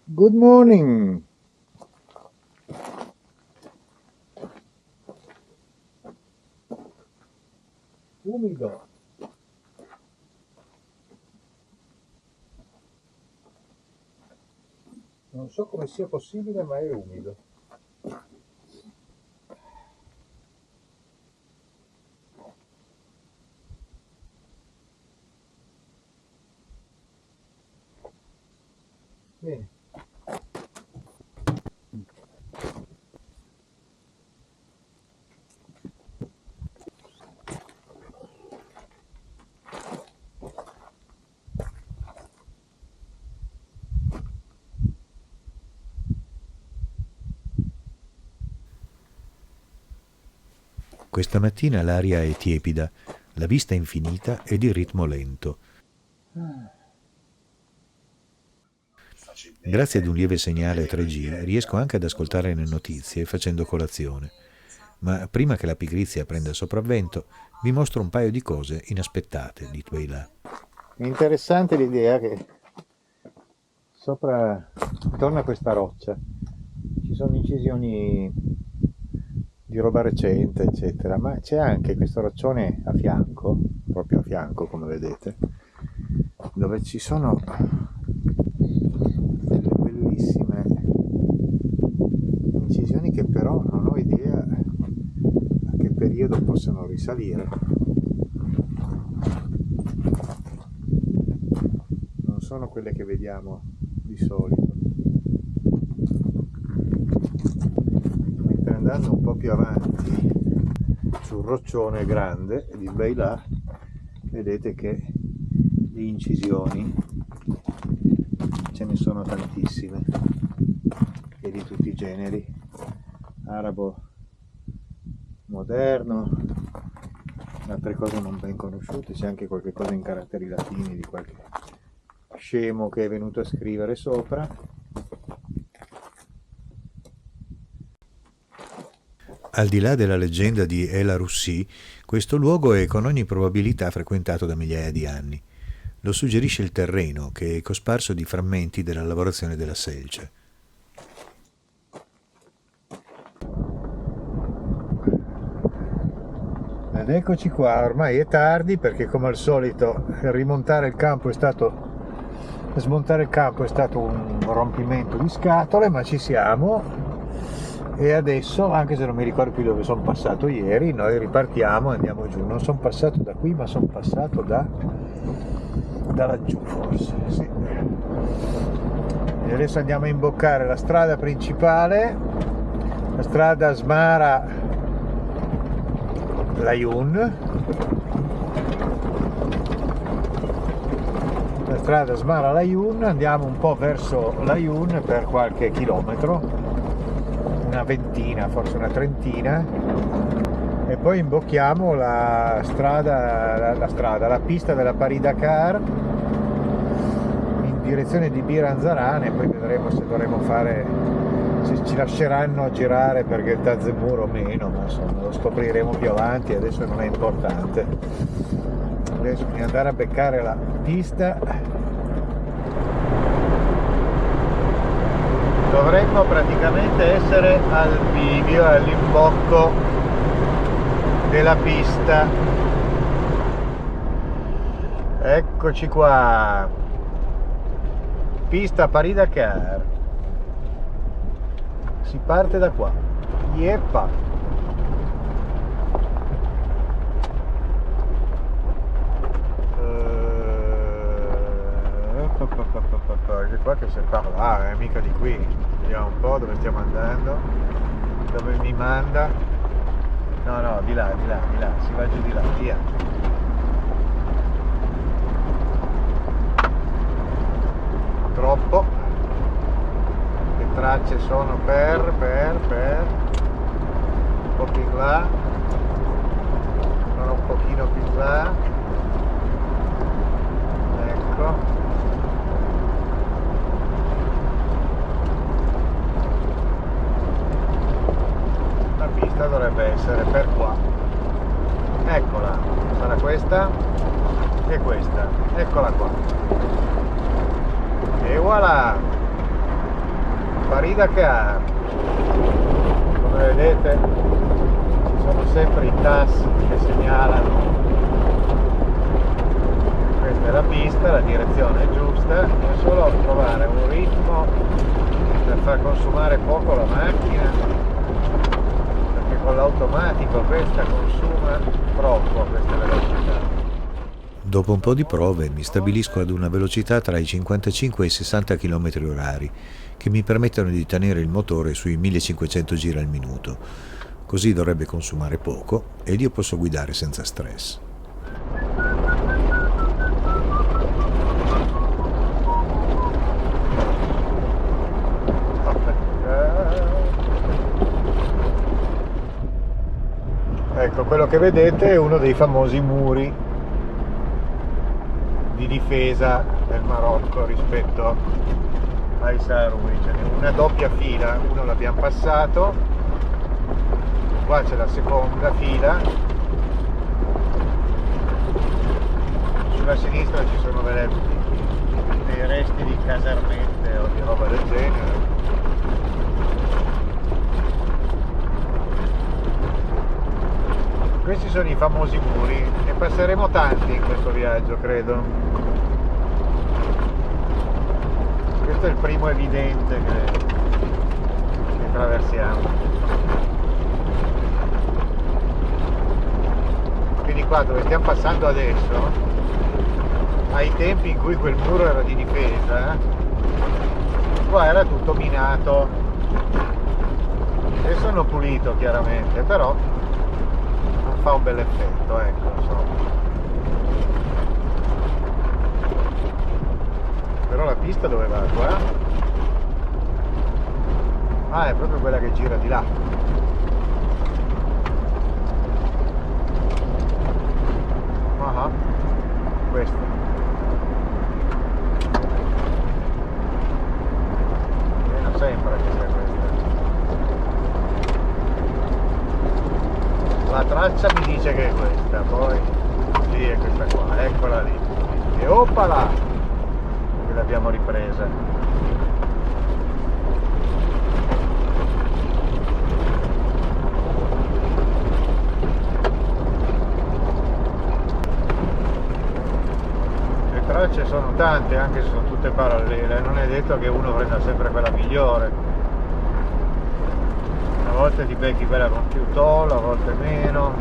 Good morning. Umido. Non so come sia possibile, ma è umido. Bene. Questa mattina l'aria è tiepida, la vista è infinita ed il ritmo lento. Grazie ad un lieve segnale 3G riesco anche ad ascoltare le notizie facendo colazione. Ma prima che la pigrizia prenda il sopravvento, vi mostro un paio di cose inaspettate di qua e là. È interessante l'idea che sopra, intorno a questa roccia, ci sono incisioni di roba recente, eccetera, ma c'è anche questo roccione a fianco, proprio a fianco, come vedete, dove ci sono delle bellissime incisioni che però non ho idea a che periodo possano risalire. Non sono quelle che vediamo di solito. Mentre andando un po' più avanti sul roccione grande di Beilà, vedete che di incisioni ce ne sono tantissime e di tutti i generi, arabo moderno, altre cose non ben conosciute, c'è anche qualche cosa in caratteri latini di qualche scemo che è venuto a scrivere sopra. Al di là della leggenda di El Russi, questo luogo è con ogni probabilità frequentato da migliaia di anni. Lo suggerisce il terreno, che è cosparso di frammenti della lavorazione della selce. Ed eccoci qua, ormai è tardi perché come al solito smontare il campo è stato un rompimento di scatole, ma ci siamo e adesso, anche se non mi ricordo più dove sono passato ieri, noi ripartiamo e andiamo giù. Non sono passato da qui, ma sono passato da laggiù forse, sì. E adesso andiamo a imboccare la strada principale, la strada Smara-Layun, la strada Smara-Layun, andiamo un po' verso Layun per qualche chilometro, una ventina, forse una trentina, e poi imbocchiamo la pista della Paris-Dakar in direzione di Bir Anzaran e poi vedremo se dovremo fare, se ci lasceranno girare per Tazemur o meno, ma insomma lo scopriremo più avanti, adesso non è importante. Adesso bisogna andare a beccare la pista. Dovremmo praticamente essere al bivio, all'imbocco della pista. Eccoci qua, pista Paris-Dakar, si parte da qua. Yeppa. Che qua che se parla, è mica di qui. Vediamo un po' dove stiamo andando, dove mi manda. No, di là, si va giù di là, via. Troppo. Le tracce sono per un po' più in là, sono un pochino più in là, ecco. La pista dovrebbe essere per qua. eccola, sarà questa e questa, eccola qua, e voilà, Paris Dakar. Come vedete ci sono sempre i TAS che segnalano. Questa è la pista, la direzione è giusta, è solo trovare un ritmo per far consumare poco la macchina, perché con l'automatico questa consuma troppo a queste velocità. Dopo un po' di prove mi stabilisco ad una velocità tra i 55 e i 60 km/h che mi permettono di tenere il motore sui 1500 giri al minuto. Così dovrebbe consumare poco ed io posso guidare senza stress. Ecco, quello che vedete è uno dei famosi muri di difesa del Marocco rispetto ai Saharawi. Ce n'è una doppia fila, uno l'abbiamo passato, qua c'è la seconda fila, sulla sinistra ci sono dei resti di casermette o di roba del genere. Questi sono i famosi muri, ne passeremo tanti in questo viaggio, credo. Questo è il primo evidente che attraversiamo. Quindi qua dove stiamo passando adesso, ai tempi in cui quel muro era di difesa, qua era tutto minato. Adesso hanno pulito chiaramente, però fa un bel effetto, ecco, insomma. Però la pista dove va? Qua? Ah, è proprio quella che gira di là. Ah, questa. Non sembra che sia questa. La traccia mi dice che è questa, poi sì, è questa qua, eccola lì, e oppala, che l'abbiamo ripresa. Le tracce sono tante, anche se sono tutte parallele, non è detto che uno prenda sempre quella migliore. A volte ti becchi quella con più toll, a volte meno,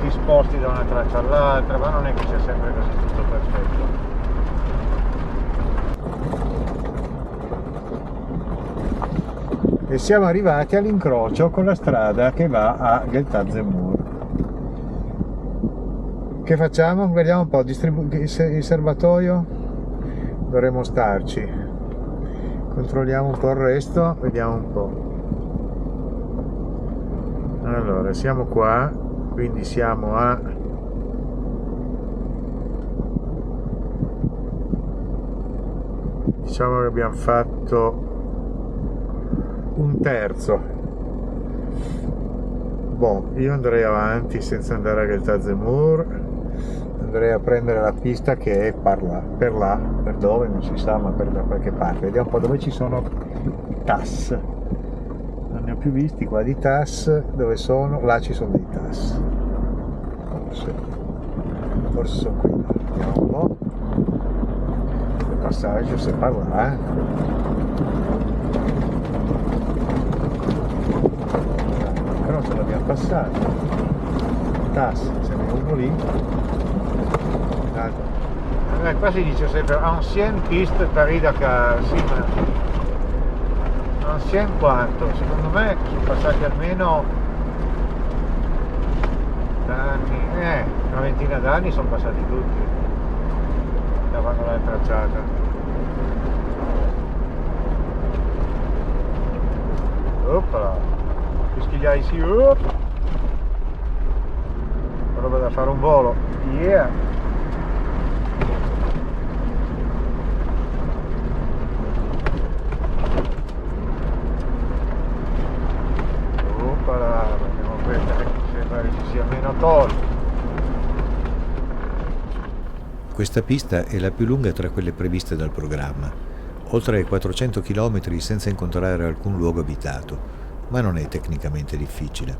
ti sposti da una traccia all'altra, ma non è che sia sempre così tutto perfetto. E siamo arrivati all'incrocio con la strada che va a Geltazemur. Che facciamo? Vediamo un po', il serbatoio, dovremo starci. Controlliamo un po' il resto, vediamo un po'. Allora, siamo qua, quindi siamo a diciamo che abbiamo fatto un terzo. Boh, io andrei avanti senza andare a Geltazemur, andrei a prendere la pista che è per là, per dove non si sa, ma da qualche parte. Vediamo un po' dove ci sono i TAS. Non ne ho più visti qua di TAS, dove sono? Là ci sono dei TAS, forse sono qui, vediamo un po', il passaggio se parla, però ce l'abbiamo passato, TAS, ce n'è uno lì, qua si dice sempre ancienne piste Paris Dakar, sì, ma ancien quanto? Secondo me sono passati almeno anni, una ventina d'anni sono passati tutti da quando l'hai tracciata. Oppala, fischia ici, roba da fare un volo, yeah! Vediamo questa che sembra che ci sia meno toll. Questa pista è la più lunga tra quelle previste dal programma, oltre 400 km senza incontrare alcun luogo abitato, ma non è tecnicamente difficile.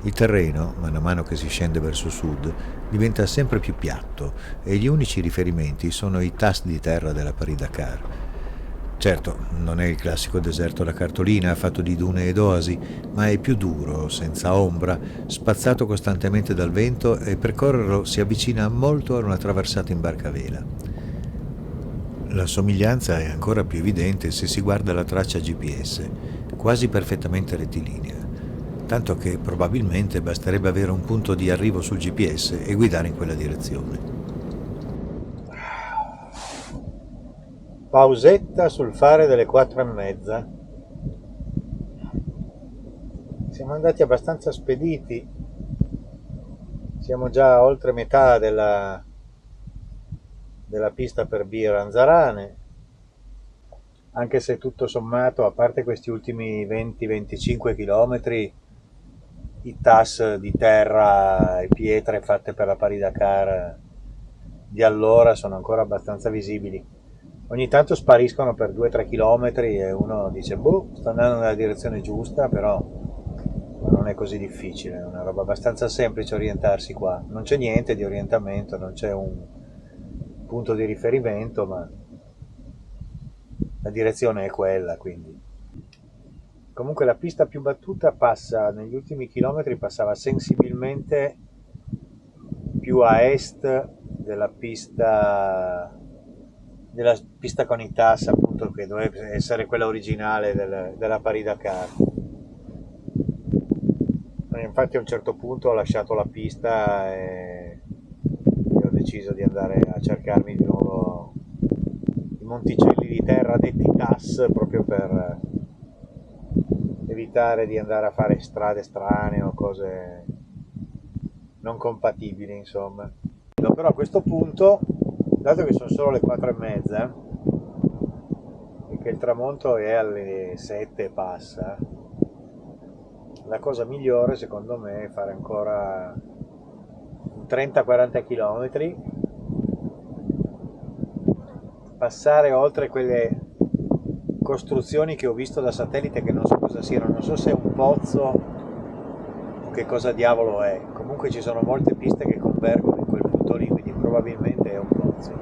Il terreno, man mano che si scende verso sud, diventa sempre più piatto e gli unici riferimenti sono i TAS di terra della Paris-Dakar. Certo, non è il classico deserto da cartolina fatto di dune ed oasi, ma è più duro, senza ombra, spazzato costantemente dal vento e percorrerlo si avvicina molto a una traversata in barca a vela. La somiglianza è ancora più evidente se si guarda la traccia GPS, quasi perfettamente rettilinea, tanto che probabilmente basterebbe avere un punto di arrivo sul GPS e guidare in quella direzione. Pausetta sul fare delle 4:30. Siamo andati abbastanza spediti, siamo già oltre metà della pista per Bir Anzarane, anche se tutto sommato, a parte questi ultimi 20-25 km, i TAS di terra e pietre fatte per la Paris-Dakar di allora sono ancora abbastanza visibili. Ogni tanto spariscono per 2-3 km e uno dice boh, sto andando nella direzione giusta, però non è così difficile, è una roba abbastanza semplice orientarsi qua. Non c'è niente di orientamento, non c'è un punto di riferimento, ma la direzione è quella, quindi. Comunque la pista più battuta passa, negli ultimi chilometri passava sensibilmente più a est della pista con i TAS, appunto, che dovrebbe essere quella originale della Paris-Dakar. Infatti a un certo punto ho lasciato la pista e ho deciso di andare a cercarmi di nuovo i monticelli di terra detti TAS, proprio per evitare di andare a fare strade strane o cose non compatibili, insomma. Però a questo punto, dato che sono solo le 4:30 e che il tramonto è alle 7 e passa, la cosa migliore secondo me è fare ancora 30-40 km, passare oltre quelle costruzioni che ho visto da satellite che non so cosa siano, non so se è un pozzo o che cosa diavolo è. Comunque ci sono molte piste che convergono in quel punto lì, quindi probabilmente è un pozzo.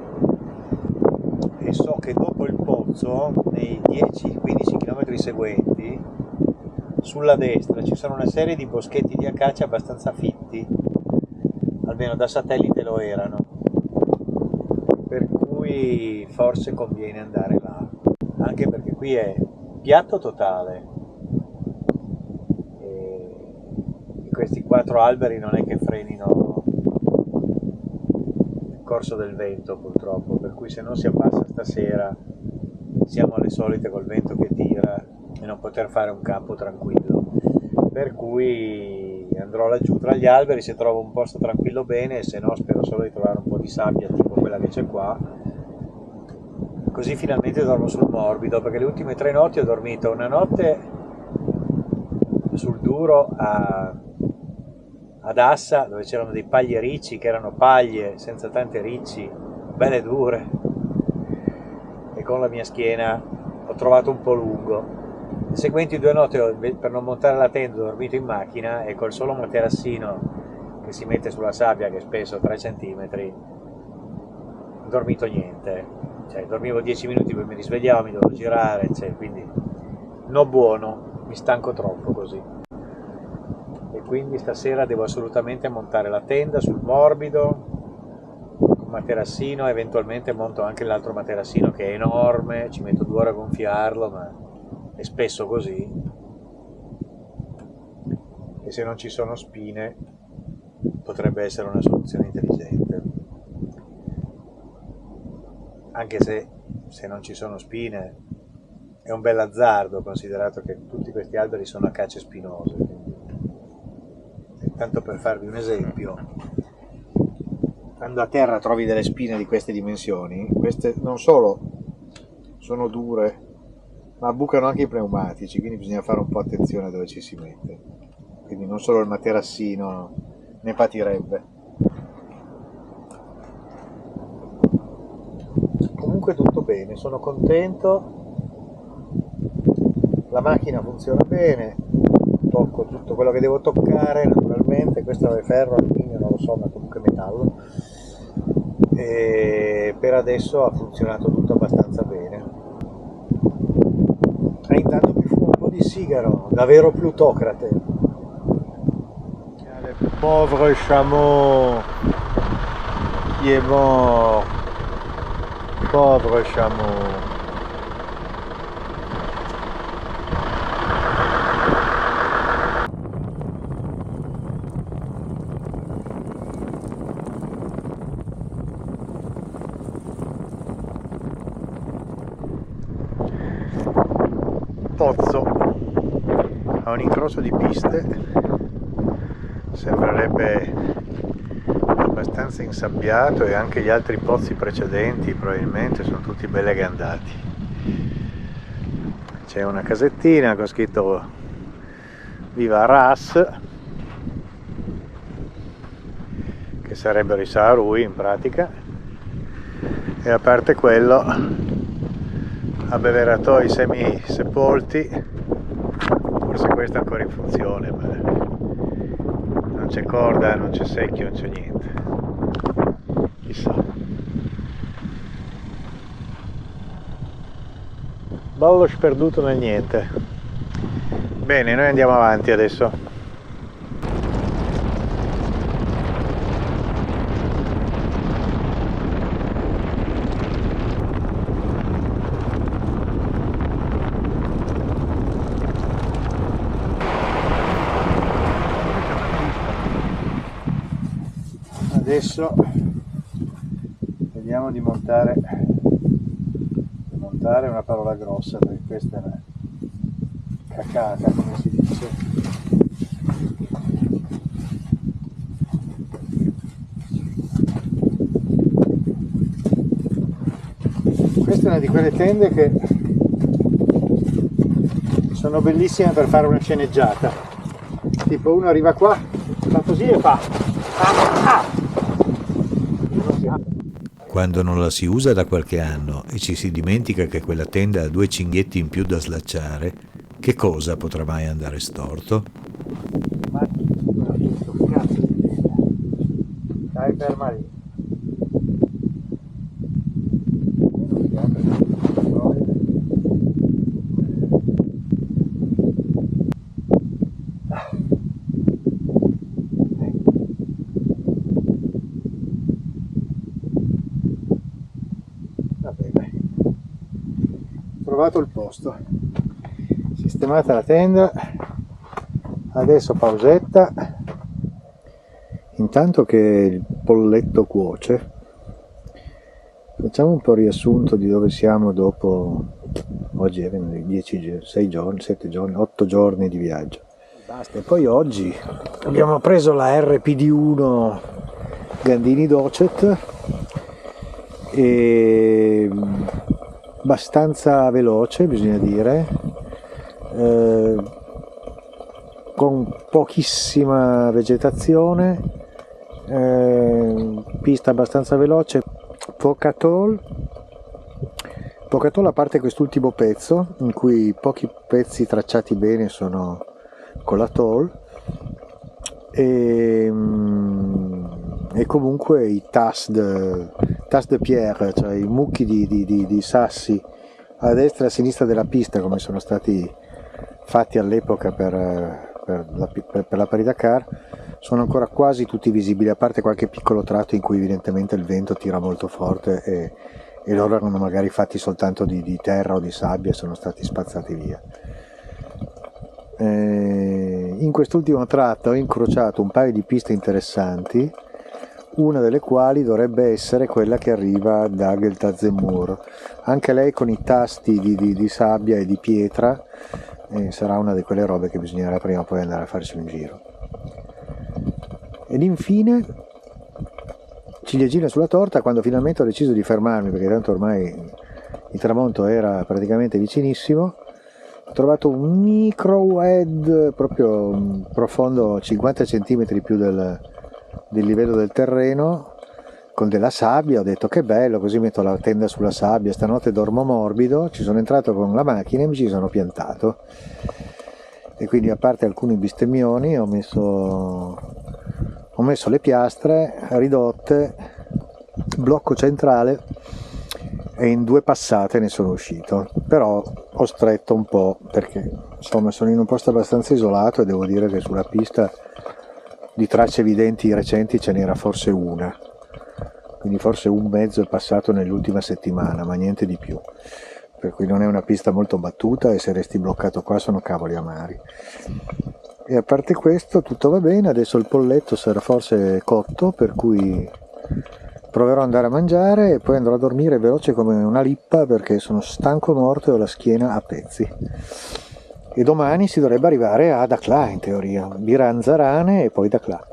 E so che dopo il pozzo, nei 10-15 km seguenti, sulla destra ci sono una serie di boschetti di acacia abbastanza fitti, almeno da satellite lo erano, per cui forse conviene andare là, anche perché qui è piatto totale e questi 4 alberi non è che frenino il corso del vento, purtroppo, per cui se non si abbassa stasera siamo alle solite col vento che tira e non poter fare un campo tranquillo, per cui andrò laggiù tra gli alberi, se trovo un posto tranquillo bene, e se no spero solo di trovare un po' di sabbia tipo quella che c'è qua, così finalmente dormo sul morbido, perché le ultime 3 notti ho dormito una notte sul duro ad Assa, dove c'erano dei pagliericci che erano paglie senza tante ricci, belle dure, e con la mia schiena ho trovato un po' lungo. Le seguenti 2 notti, per non montare la tenda, ho dormito in macchina e col solo materassino che si mette sulla sabbia, che è spesso 3 centimetri, ho dormito niente. Cioè, dormivo 10 minuti, poi mi risvegliavo, mi dovevo girare, cioè, quindi no buono, mi stanco troppo così. E quindi stasera devo assolutamente montare la tenda sul morbido, con materassino, eventualmente monto anche l'altro materassino che è enorme, ci metto 2 ore a gonfiarlo, ma è spesso così, e se non ci sono spine potrebbe essere una soluzione intelligente, anche se non ci sono spine è un bel azzardo, considerato che tutti questi alberi sono acacie spinose. Quindi, tanto per farvi un esempio, quando a terra trovi delle spine di queste dimensioni, queste non solo sono dure, ma bucano anche i pneumatici, quindi bisogna fare un po' attenzione dove ci si mette, quindi non solo il materassino ne patirebbe. bene, sono contento, la macchina funziona bene, tocco tutto quello che devo toccare, naturalmente, questo è ferro, alluminio, non lo so, ma comunque metallo, e per adesso ha funzionato tutto abbastanza bene. E intanto mi fumo un po' di sigaro, da vero plutocrate. Le pauvre chameau, il est mort, pauvre chameau. Pozzo a un incrocio di piste, sembrerebbe abbastanza insabbiato, e anche gli altri pozzi precedenti probabilmente sono tutti belli agandati. C'è una casettina con scritto Viva Ras, che sarebbero i Saarui in pratica, e a parte quello abbeveratoi semi sepolti, forse questo è ancora in funzione, ma non c'è corda, non c'è secchio, non c'è niente, chissà. Ballo sperduto nel niente. Bene, noi andiamo avanti adesso. Adesso vediamo di montare è una parola grossa, perché questa è una cacata, come si dice. Questa è una di quelle tende che sono bellissime per fare una sceneggiata, tipo uno arriva qua, fa così e fa Quando non la si usa da qualche anno e ci si dimentica che quella tenda ha 2 cinghietti in più da slacciare, che cosa potrà mai andare storto? Ma questo cazzo di tenda, dai, ferma lì. Trovato il posto, sistemata la tenda, adesso pausetta, intanto che il polletto cuoce facciamo un po' riassunto di dove siamo dopo, oggi è 6 giorni, 7 giorni, 8 giorni di viaggio. Basta. E poi oggi abbiamo preso la RPD1 Gandini Docet, e abbastanza veloce, bisogna dire, con pochissima vegetazione, pista abbastanza veloce, poca toll, a parte quest'ultimo pezzo in cui pochi pezzi tracciati bene sono con la toll, e comunque i tas de pierre, cioè i mucchi di sassi a destra e a sinistra della pista, come sono stati fatti all'epoca per la Paris-Dakar, sono ancora quasi tutti visibili, a parte qualche piccolo tratto in cui evidentemente il vento tira molto forte e loro erano magari fatti soltanto di terra o di sabbia e sono stati spazzati via. In quest'ultimo tratto ho incrociato un paio di piste interessanti, una delle quali dovrebbe essere quella che arriva da Geltazemur, anche lei con i tasti di sabbia e di pietra, sarà una di quelle robe che bisognerà prima o poi andare a farsi un giro. Ed infine, ciliegina sulla torta, quando finalmente ho deciso di fermarmi, perché tanto ormai il tramonto era praticamente vicinissimo, ho trovato un micro WED proprio profondo 50 cm più del livello del terreno, con della sabbia, ho detto che bello, così metto la tenda sulla sabbia, stanotte dormo morbido. Ci sono entrato con la macchina e mi ci sono piantato, e quindi a parte alcuni bestemmioni ho messo le piastre ridotte, blocco centrale, e in 2 passate ne sono uscito. Però ho stretto un po', perché insomma sono in un posto abbastanza isolato e devo dire che sulla pista di tracce evidenti recenti ce n'era forse una, quindi forse un mezzo è passato nell'ultima settimana, ma niente di più, per cui non è una pista molto battuta, e se resti bloccato qua sono cavoli amari. E a parte questo tutto va bene. Adesso il polletto sarà forse cotto, per cui proverò ad andare a mangiare e poi andrò a dormire veloce come una lippa, perché sono stanco morto e ho la schiena a pezzi. E domani si dovrebbe arrivare a Dakhla in teoria, Biran Zarane e poi Dakhla.